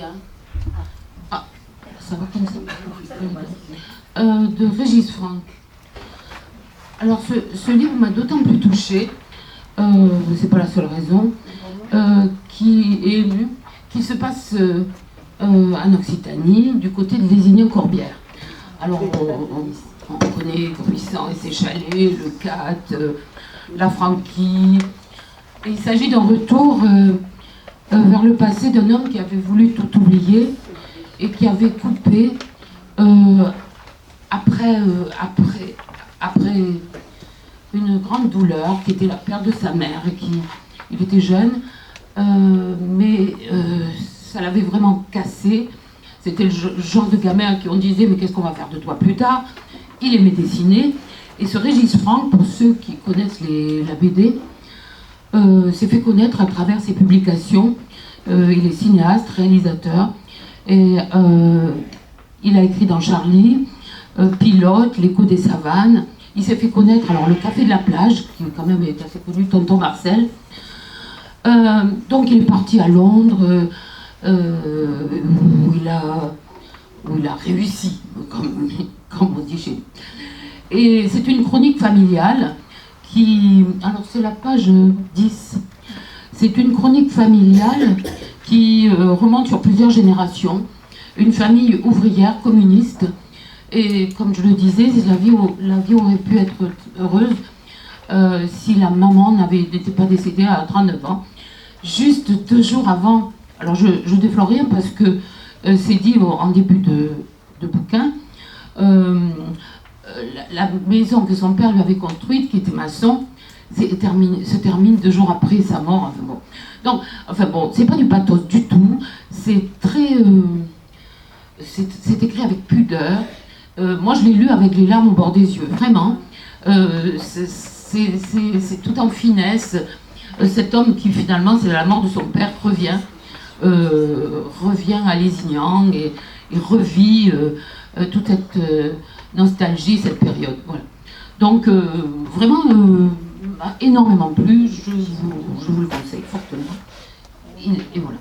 bien. Ah, ça va comme ça. De Régis Franck. Alors ce livre m'a d'autant plus touchée, c'est pas la seule raison, qui est ému, qui se passe en Occitanie, du côté de Lézignan-Corbière. Alors on connaît Gruissant et ses chalets, le Cat, la Franquie. Et il s'agit d'un retour vers le passé d'un homme qui avait voulu tout oublier et qui avait coupé après une grande douleur qui était la perte de sa mère. Il était jeune, mais ça l'avait vraiment cassé. C'était le genre de gamin qui on disait mais qu'est-ce qu'on va faire de toi plus tard. Il aimait dessiner. Et ce Régis Franck, pour ceux qui connaissent la BD, s'est fait connaître à travers ses publications. Il est cinéaste, réalisateur. Et il a écrit dans Charlie, Pilote, L'écho des savanes. Il s'est fait connaître, alors le Café de la plage, qui quand même est assez connu, Tonton Marcel. Donc il est parti à Londres, où il a réussi, comme on dit chez nous. Et c'est une chronique familiale qui... Alors c'est la page 10. C'est une chronique familiale qui remonte sur plusieurs générations. Une famille ouvrière communiste. Et comme je le disais, la vie aurait pu être heureuse si la maman n'était pas décédée à 39 ans. Juste 2 jours avant, alors je déflore rien parce que c'est dit en début de bouquin, la maison que son père lui avait construite, qui était maçon, se termine 2 jours après sa mort. Enfin bon. Donc, c'est pas du pathos du tout, c'est très... c'est écrit avec pudeur. Moi je l'ai lu avec les larmes au bord des yeux, vraiment. C'est tout en finesse. Cet homme qui finalement, c'est la mort de son père, revient à Lézignan et revit toute cette nostalgie, cette période. Voilà. Donc vraiment, m'a énormément plu, je vous le conseille fortement. Et voilà.